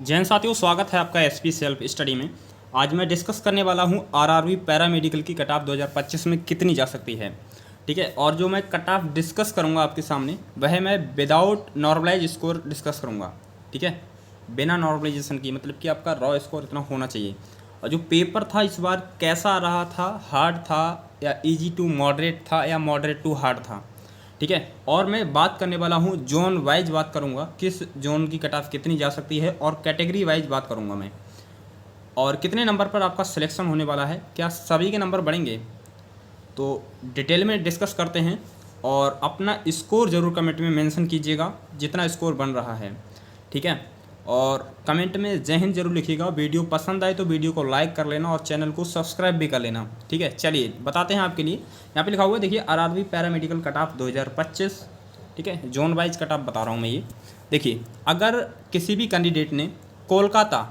जैन साथियों, स्वागत है आपका एसपी सेल्फ स्टडी में। आज मैं डिस्कस करने वाला हूं आरआरबी पैरामेडिकल की कट ऑफ 2025 में कितनी जा सकती है। ठीक है, और जो मैं कट ऑफ डिस्कस करूंगा आपके सामने वह मैं विदाउट नॉर्मलाइज स्कोर डिस्कस करूंगा। ठीक है, बिना नॉर्मलाइजेशन की, मतलब कि आपका रॉ स्कोर इतना होना चाहिए। और जो पेपर था इस बार कैसा रहा था, हार्ड था या ईजी टू मॉडरेट था या मॉडरेट टू हार्ड था। ठीक है, और मैं बात करने वाला हूँ जोन वाइज, बात करूँगा किस जोन की कट ऑफ कितनी जा सकती है, और कैटेगरी वाइज बात करूँगा मैं, और कितने नंबर पर आपका सिलेक्शन होने वाला है, क्या सभी के नंबर बढ़ेंगे। तो डिटेल में डिस्कस करते हैं, और अपना स्कोर ज़रूर कमेंट में मेंशन कीजिएगा जितना स्कोर बन रहा है। ठीक है, और कमेंट में जय हिंद जरूर लिखिएगा। वीडियो पसंद आए तो वीडियो को लाइक कर लेना और चैनल को सब्सक्राइब भी कर लेना। ठीक है, चलिए बताते हैं आपके लिए। यहाँ पे लिखा हुआ है, देखिए आरआरबी पैरामेडिकल कट ऑफ 2025। ठीक है, जोन वाइज कट ऑफ बता रहा हूँ मैं ये। देखिए, अगर किसी भी कैंडिडेट ने कोलकाता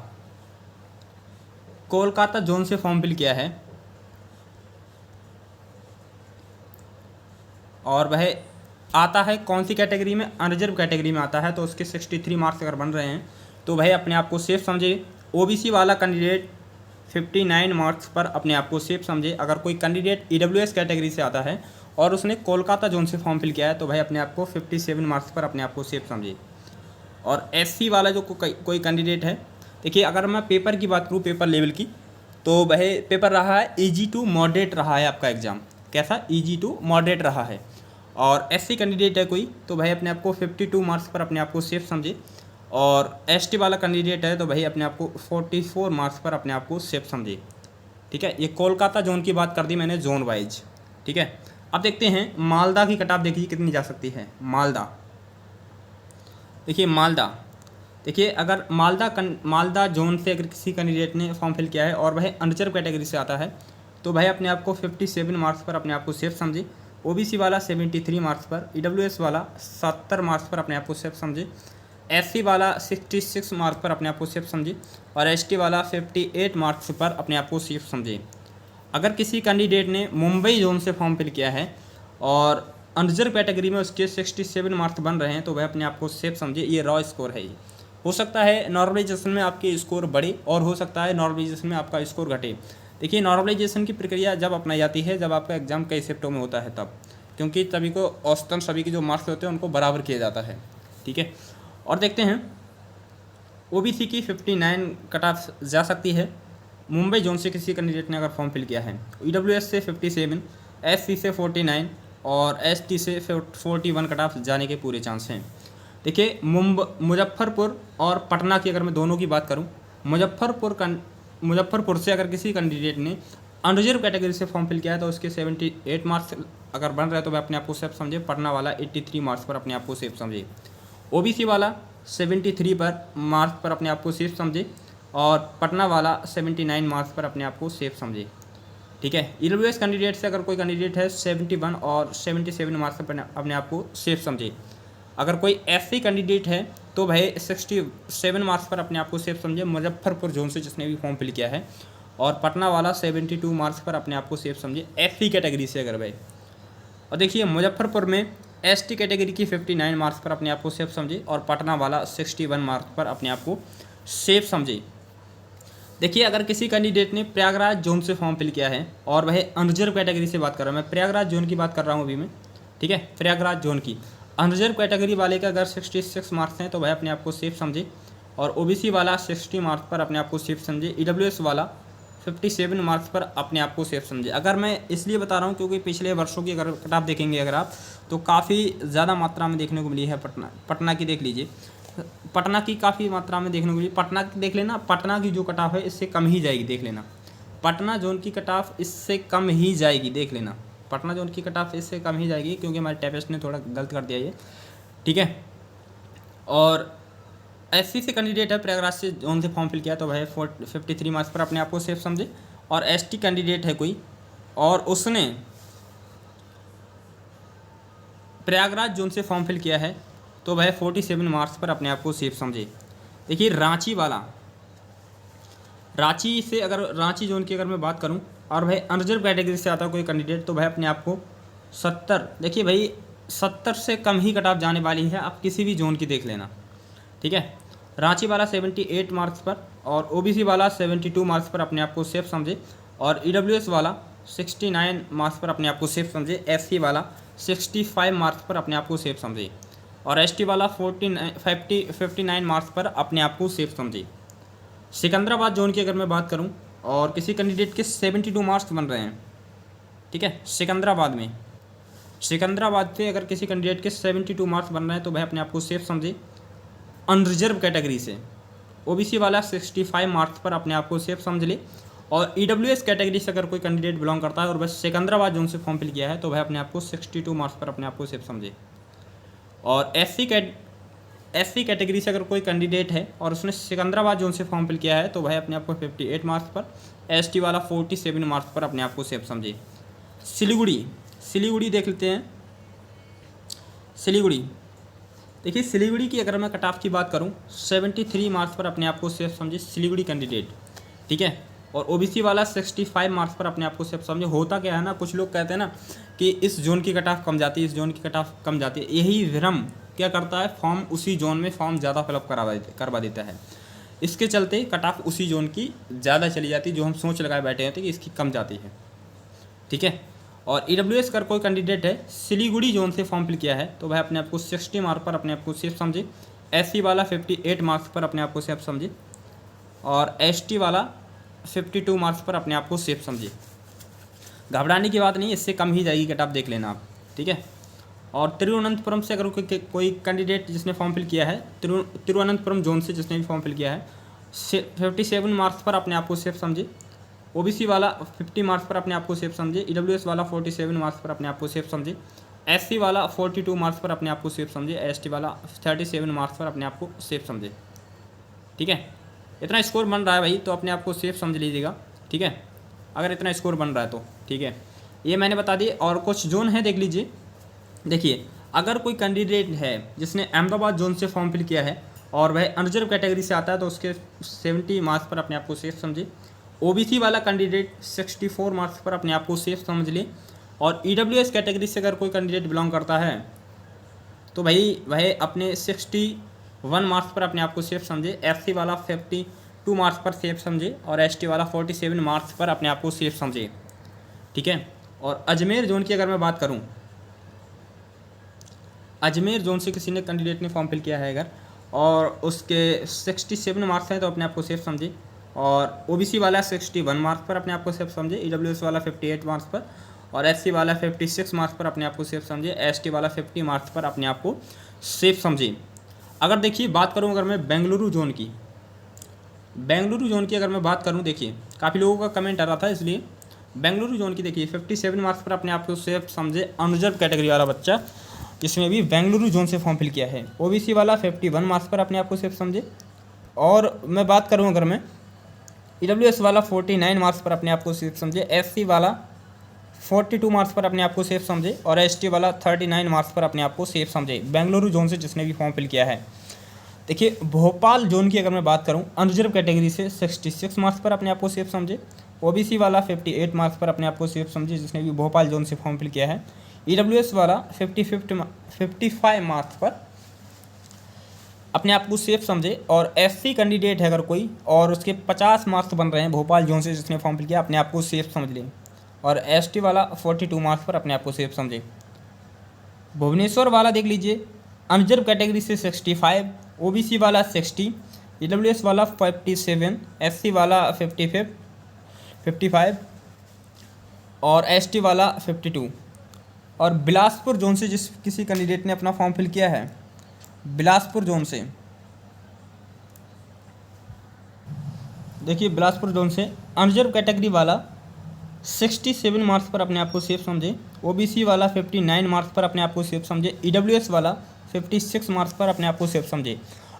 जोन से फॉर्म फिल किया है और वह आता है कौन सी कैटेगरी में, अनरिजर्व कैटेगरी में आता है, तो उसके 63 मार्क्स अगर बन रहे हैं तो वह अपने आप को सेफ समझे। ओबीसी वाला कैंडिडेट 59 मार्क्स पर अपने आप को सेफ समझे। अगर कोई कैंडिडेट ईडब्ल्यूएस कैटेगरी से आता है और उसने कोलकाता जोन से फॉर्म फिल किया है तो वह अपने आप को 57 मार्क्स पर अपने आप को सेफ समझे। और एससी वाला जो कोई कैंडिडेट है, देखिए अगर मैं पेपर की बात करूँ, पेपर लेवल की, तो वह पेपर रहा है ईजी टू मॉडरेट रहा है आपका एग्ज़ाम। कैसा? ईजी टू मॉडरेट रहा है। और एससी कैंडिडेट है कोई तो भाई अपने आप को 52 मार्क्स पर अपने आप को सेफ समझे। और एसटी वाला कैंडिडेट है तो भाई अपने आप को 44 मार्क्स पर अपने आप को सेफ समझे। ठीक है, ये कोलकाता जोन की बात कर दी मैंने, जोन वाइज। ठीक है, अब देखते हैं मालदा की कट ऑफ, देखिए कितनी जा सकती है। मालदा, देखिए मालदा, देखिए अगर मालदा जोन से अगर किसी कैंडिडेट ने फॉर्म फिल किया है और वह अनरिजर्व कैटेगरी से आता है तो भाई अपने आप को 57 मार्क्स पर अपने आप को सेफ समझे। ओबीसी वाला 73 मार्क्स पर, ईडब्ल्यूएस वाला 70 मार्क्स पर अपने आप को सेफ समझे, एससी वाला 66 मार्क्स पर अपने आप को सेफ समझे, और एसटी वाला 58 मार्क्स पर अपने आप को सेफ समझे। अगर किसी कैंडिडेट ने मुंबई जोन से फॉर्म फिल किया है और अनरिजर्व कैटेगरी में उसके 67 मार्क्स बन रहे हैं तो वह अपने आप को सेफ समझे। ये रॉ स्कोर है। ये हो सकता है नॉर्मलाइजेशन में आपके स्कोर बढ़े और हो सकता है नॉर्मलाइजेशन में आपका स्कोर घटे। देखिए, नॉर्मलाइजेशन की प्रक्रिया जब अपनाई जाती है जब आपका एग्जाम कई शिफ्टों में होता है तब, क्योंकि तभी को औसतन सभी के जो मार्क्स होते हैं उनको बराबर किया जाता है। ठीक है, और देखते हैं ओबीसी की 59 कट ऑफ जा सकती है मुंबई जोन से किसी कैंडिडेट ने अगर फॉर्म फिल किया है। ईडब्ल्यूएस से 57, एससी से 49 और एसटी से 41 कट ऑफ जाने के पूरे चांस हैं। देखिए, मुजफ्फरपुर और पटना की अगर मैं दोनों की बात करूं, मुजफ्फरपुर से अगर किसी कैंडिडेट ने अनरिजर्व कैटेगरी से फॉर्म फिल किया है तो उसके 78 मार्क्स अगर बन रहा है तो वह अपने आप को सेफ समझे। पटना वाला 83 मार्क्स पर अपने आप को सेफ समझे। ओबीसी वाला 73 मार्क्स पर अपने आप को सेफ समझे, और पटना वाला 79 मार्क्स पर अपने आप को सेफ समझे। ठीक है, ईडब्ल्यूएस कैंडिडेट से अगर कोई कैंडिडेट है 71 और 77 मार्क्स पर अपने आप को सेफ समझे। अगर कोई एससी कैंडिडेट है तो भाई 67 मार्क्स पर अपने आप को सेफ समझे, मुजफ्फरपुर जोन से जिसने भी फॉर्म फिल किया है। और पटना वाला 72 मार्क्स पर अपने आप को सेफ समझे एससी कैटेगरी से अगर भाई। और देखिए, मुजफ्फरपुर में एसटी कैटेगरी की 59 मार्क्स पर अपने आप को सेफ समझे, और पटना वाला 61 मार्क्स पर अपने आप को सेफ समझे। देखिए, अगर किसी कैंडिडेट ने प्रयागराज जोन से फॉर्म फिल किया है और वह अनरिजर्व कैटेगरी से बात कर रहा हूँ, मैं प्रयागराज जोन की बात कर रहा हूँ अभी मैं। ठीक है, प्रयागराज जोन की अनरिजर्व कैटेगरी वाले का अगर 66 मार्क्स हैं तो वह अपने आप को सेफ समझे, और ओबीसी वाला 60 मार्क्स पर अपने आप को सेफ समझे, ईडब्ल्यूएस वाला 57 मार्क्स पर अपने आप को सेफ समझे। अगर मैं इसलिए बता रहा हूँ क्योंकि पिछले वर्षों की अगर कट ऑफ देखेंगे अगर आप, तो काफ़ी ज़्यादा मात्रा में देखने को मिली है। पटना की देख लीजिए, पटना की काफ़ी मात्रा में देखने को मिली। पटना की देख लेना, पटना की जो कट ऑफ है इससे कम ही जाएगी, देख लेना। पटना जोन की कट ऑफ इससे कम ही जाएगी, देख लेना। पटना जोन की कट ऑफ इससे कम ही जाएगी, क्योंकि हमारे टेपेस्ट ने थोड़ा गलत कर दिया ये। ठीक है, और एससी से कैंडिडेट है प्रयागराज से जोन से फॉर्म फिल किया तो वह 53 मार्क्स पर अपने आप को सेफ समझे। और एसटी कैंडिडेट है कोई और उसने प्रयागराज जोन से फॉर्म फिल किया है तो वह 47 मार्क्स पर अपने आप को सेफ समझे। देखिए, रांची वाला, रांची से अगर रांची जोन की अगर मैं बात करूं और भाई अनरिजर्व कैटेगरी से आता है कोई कैंडिडेट तो वह अपने आप को 70, देखिए भाई 70 से कम ही कट ऑफ जाने वाली है, आप किसी भी जोन की देख लेना। ठीक है, रांची वाला 78 मार्क्स पर और ओबीसी वाला 72 मार्क्स पर अपने आप को सेफ समझे और ईडब्ल्यूएस वाला 69 मार्क्स पर अपने आप को सेफ समझे, एससी वाला 65 मार्क्स पर अपने आप को सेफ समझे और एसटी वाला 59 मार्क्स पर अपने आप को सेफ समझे। सिकंदराबाद जोन की अगर मैं बात करूं और किसी कैंडिडेट के 72 मार्क्स बन रहे हैं, ठीक है, सिकंदराबाद से अगर किसी कैंडिडेट के 72 मार्क्स बन रहे हैं तो वह अपने आप को सेफ समझे। अनरिजर्व कैटेगरी से ओबीसी वाला 65 मार्क्स पर अपने आप को सेफ समझ ले और ईडब्ल्यूएस कैटेगरी से अगर कोई कैंडिडेट बिलोंग करता है और वह सिकंदराबाद जोन से फॉर्म फिल किया है तो वह अपने आप को 62 मार्क्स पर अपने आप को सेफ समझे। और एससी कैटेगरी से अगर कोई कैंडिडेट है और उसने सिकंदराबाद जोन से फॉर्म फिल किया है तो वह अपने आप को 58 मार्क्स पर, एसटी वाला 47 मार्क्स पर अपने आप को सेफ समझे। सिलीगुड़ी देख लेते हैं। देखिए सिलीगुड़ी की अगर मैं कट ऑफ की बात करूं 73 मार्क्स पर अपने आप को सेफ समझे सिलीगुड़ी कैंडिडेट, ठीक है, और ओबीसी वाला 65 मार्क्स पर अपने आप को सेफ समझे। होता क्या है ना, कुछ लोग कहते हैं ना कि इस जोन की कट ऑफ कम जाती है, इस जोन की कट ऑफ कम जाती है, यही भ्रम क्या करता है, फॉर्म उसी जोन में फॉर्म ज़्यादा फिलअप करवा देता है, इसके चलते कट ऑफ उसी जोन की ज़्यादा चली जाती है जो हम सोच लगाए बैठे होते हैं कि इसकी कम जाती है, ठीक है। और ईडब्ल्यूएस का कोई कैंडिडेट है सिलीगुड़ी जोन से फॉर्म फिल किया है तो वह अपने आप को 60 मार्क्स पर अपने आप को सेफ समझे, एससी वाला 58 मार्क्स पर अपने आप को सेफ समझे और एसटी वाला 52 मार्क्स पर अपने आप को सेफ समझे। घबराने की बात नहीं, इससे कम ही जाएगी कट ऑफ, देख लेना आप, ठीक है। और तिरुवनंतपुरम से अगर कोई कैंडिडेट जिसने फॉर्म फिल किया है तिरुवनंतपुरम जोन से जिसने भी फॉर्म फिल किया है 57 मार्क्स पर अपने आप को सेफ समझे, ओबीसी वाला 50 मार्क्स पर अपने आप को सेफ समझे, ईडब्ल्यूएस वाला 47 मार्क्स पर अपने आप को सेफ समझे, एससी वाला 42 मार्क्स पर अपने आप को सेफ समझे, एसटी वाला 37 मार्क्स पर अपने आप को सेफ समझे, ठीक है। इतना स्कोर बन रहा है भाई तो अपने आप को सेफ समझ लीजिएगा, ठीक है, अगर इतना स्कोर बन रहा है तो, ठीक है। ये मैंने बता दिए और कुछ जोन है देख लीजिए। देखिए अगर कोई कैंडिडेट है जिसने अहमदाबाद जोन से फॉर्म फिल किया है और वह अनरिजर्व कैटेगरी से आता है तो उसके 70 मार्क्स पर अपने आप को सेफ समझे। ओबीसी वाला कैंडिडेट 64 मार्क्स पर अपने आप को सेफ समझ ले और ईडब्ल्यूएस कैटेगरी से अगर कोई कैंडिडेट बिलोंग करता है तो भाई वह अपने 61 मार्क्स पर अपने आप को सेफ समझे, एससी वाला 52 मार्क्स पर सेफ समझे और एसटी वाला 47 मार्क्स पर अपने आप को सेफ समझे, ठीक है। और अजमेर जोन की अगर मैं बात करूं, अजमेर जोन से किसी ने कैंडिडेट ने फॉर्म फिल किया है अगर और उसके 67 मार्क्स हैं तो अपने आप को सेफ समझे और ओबीसी वाला 61 मार्क्स पर अपने आप को सेफ समझे, ईडब्ल्यूएस वाला 58 मार्क्स पर और एससी वाला 56 मार्क्स पर अपने आप को सेफ समझे, एसटी वाला 50 मार्क्स पर अपने आप को सेफ समझे। अगर देखिए बात करूं अगर मैं बेंगलुरु जोन की अगर मैं बात करूं, देखिए काफ़ी लोगों का कमेंट आ रहा था, इसलिए बेंगलुरु जोन की देखिए 57 मार्क्स पर अपने आप को सेफ समझे अनरिजर्व कैटेगरी वाला बच्चा जिसमें भी बेंगलुरु जोन से फॉर्म फिल किया है, ओबीसी वाला 51 मार्क्स पर अपने आप को सेफ समझे। और मैं बात करूं अगर मैं ईडब्ल्यूएस वाला 49 मार्क्स पर अपने आप को सेफ समझे, एससी वाला 42 मार्क्स पर अपने आप को सेफ समझे और एसटी वाला 39 मार्क्स पर अपने आप को सेफ समझे बेंगलुरु जोन से जिसने भी फॉर्म फिल किया है। देखिए भोपाल जोन की अगर मैं बात करूं अनरिजर्व कैटेगरी से 66 मार्क्स पर अपने आप को सेफ समझे, ओबीसी वाला 58 मार्क्स पर अपने आप को सेफ समझे जिसने भी भोपाल जोन से फॉर्म फिल किया है, ईडब्ल्यूएस वाला 55 मार्क्स पर अपने आप को सेफ समझे और एससी कैंडिडेट है अगर कोई और उसके 50 मार्क्स बन रहे हैं भोपाल जोन से जिसने फॉर्म फिल किया अपने आप को सेफ समझ लें और एसटी वाला 42 मार्क्स पर अपने आप को सेफ समझे। भुवनेश्वर वाला देख लीजिए अनरिजर्व कैटेगरी से 65, ओबीसी वाला 60, ईडब्ल्यूएस वाला 57, एससी वाला 55 और एसटी वाला 52। और बिलासपुर जोन से जिस किसी कैंडिडेट ने अपना फॉर्म फिल किया है बिलासपुर जोन से, देखिए बिलासपुर जोन से अनरिजर्व कैटेगरी वाला 67 मार्क्स पर अपने आप को सेफ समझे, ओबीसी वाला 59 मार्क्स पर अपने आप को सेफ समझे, ईडब्ल्यूएस वाला 56 मार्क्स पर अपने आप को सेफ समझे।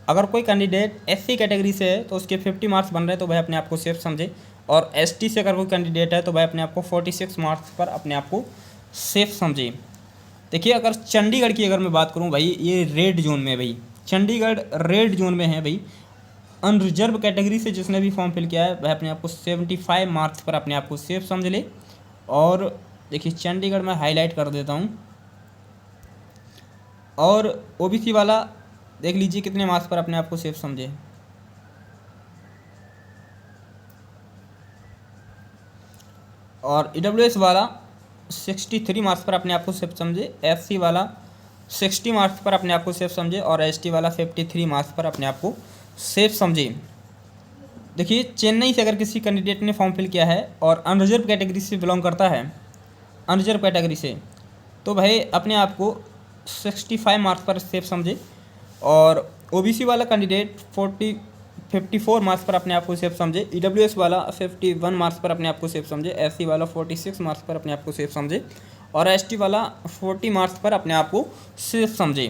अगर कोई कैंडिडेट एससी कैटेगरी से है तो उसके 50 मार्क्स बन रहे हैं तो वह अपने आप को सेफ समझे और एसटी से अगर कोई कैंडिडेट है तो वह अपने आप को 46 मार्क्स पर अपने आप को सेफ समझे। देखिए अगर चंडीगढ़ की अगर मैं बात करूं भाई ये रेड जोन में, भाई चंडीगढ़ रेड जोन में है भाई, अनरिजर्व कैटेगरी से जिसने भी फॉर्म फिल किया है वह अपने आप को 75 मार्क्स पर अपने आप को सेफ समझ ले। और देखिए चंडीगढ़ में हाईलाइट कर देता हूं और ओबीसी वाला देख लीजिए कितने मार्क्स पर अपने आप को सेफ समझे। और EWS वाला 63 मार्क्स पर अपने आप को सेफ समझे, SC वाला 60 मार्क्स पर अपने आप को सेफ समझे और ST वाला 53 मार्क्स पर अपने आप को सेफ समझे। देखिए चेन्नई से अगर किसी कैंडिडेट ने फॉर्म फिल किया है और अनरिजर्व कैटेगरी से बिलोंग करता है, अनरिजर्व कैटेगरी से, तो भाई अपने आप को 65 मार्क्स पर सेफ समझे। और OBC वाला कैंडिडेट 54 मार्क्स पर अपने आप को सेफ समझे, EWS वाला 51 मार्क्स पर अपने आप को सेफ समझे, SC वाला 46 मार्क्स पर अपने आप को सेफ समझे और ST वाला 40 मार्क्स पर अपने आप को सेफ समझे।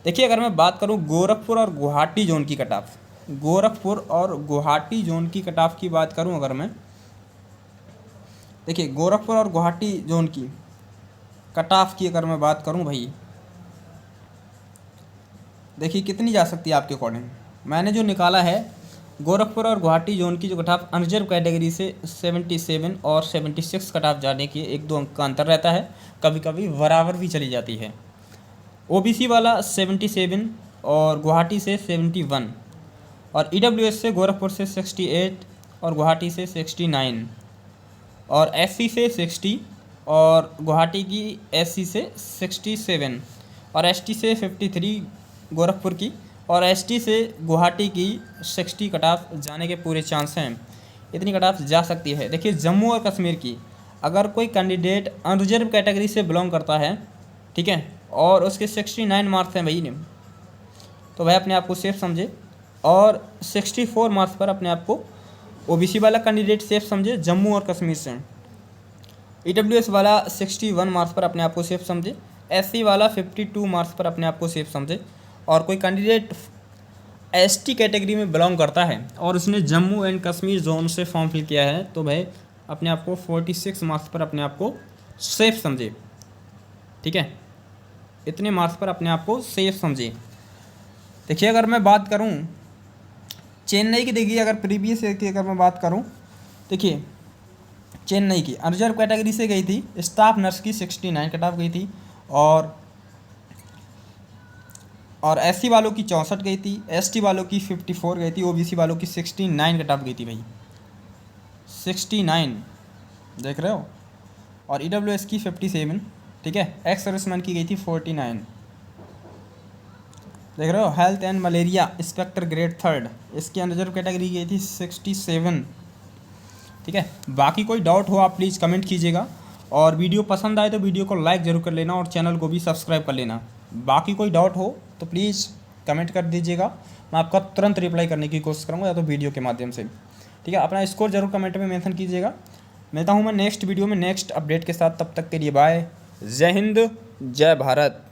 देखिए अगर मैं बात करूं गोरखपुर और गुवाहाटी जोन की कट ऑफ, गोरखपुर और गुवाहाटी जोन की कट ऑफ की बात करूं अगर मैं, देखिए गोरखपुर और गुवाहाटी जोन की कट ऑफ की अगर मैं बात करूं भाई, देखिए कितनी जा सकती है आपके अकॉर्डिंग। मैंने जो निकाला है गोरखपुर और गुवाहाटी जोन की जो कट ऑफ अनरिजर्व कैटेगरी से 77 और 76 कट ऑफ जाने की 1-2 अंक का अंतर रहता है, कभी कभी बराबर भी चली जाती है। OBC वाला 77 और गुवाहाटी से 71 और EWS से गोरखपुर से 68 और गुवाहाटी से 69 और SC से 60 और गुवाहाटी की SC से 67 और ST से 53 गोरखपुर की और ST से गुवाहाटी की 60 कट ऑफ जाने के पूरे चांस हैं, इतनी कट ऑफ जा सकती है। देखिए जम्मू और कश्मीर की अगर कोई कैंडिडेट अनरिजर्व कैटेगरी से बिलोंग करता है, ठीक है, और उसके 69 मार्क्स हैं भाई ने, तो भाई अपने आप को सेफ समझे। और 64 मार्क्स पर अपने आप को OBC वाला कैंडिडेट सेफ समझे जम्मू और कश्मीर से। EWS वाला 61 मार्क्स पर अपने आप को सेफ समझे, SC वाला 52 मार्क्स पर अपने आप को सेफ समझे। और कोई कैंडिडेट ST कैटेगरी में बिलोंग करता है और उसने जम्मू एंड कश्मीर जोन से फॉर्म फिल किया है, तो भाई अपने आप को 46 मार्क्स पर अपने आप को सेफ समझे, ठीक है, इतने मार्क्स पर अपने आप को सेफ समझे। देखिए अगर मैं बात करूं चेन्नई की, देखिए अगर प्रीवियस ईयर की अगर मैं बात करूं, देखिए चेन्नई की अनरिजर्व कैटेगरी से गई थी, स्टाफ नर्स की 69 कट ऑफ गई थी और SC वालों की 64 गई थी, ST वालों की 54 गई थी, OBC वालों की 69 कट ऑफ गई थी भाई, 69 देख रहे हो। और EWS की 57, ठीक है, एक्स सर्विसमैन की गई थी 49, देख रहे हो। Health and malaria inspector grade 3, इसकी अनरिजर्व कैटेगरी गई थी 67, ठीक है। बाकी कोई डाउट हो आप प्लीज़ कमेंट कीजिएगा और वीडियो पसंद आए तो वीडियो को लाइक ज़रूर कर लेना और चैनल को भी सब्सक्राइब कर लेना। बाकी कोई डाउट हो तो प्लीज़ कमेंट कर दीजिएगा, मैं आपका तुरंत रिप्लाई करने की कोशिश करूँगा, या तो वीडियो के माध्यम से, ठीक है। अपना स्कोर जरूर कमेंट में मेंशन कीजिएगा। मिलता हूँ मैं नेक्स्ट वीडियो में नेक्स्ट अपडेट के साथ, तब तक के लिए बाय, जय हिंद, जय भारत।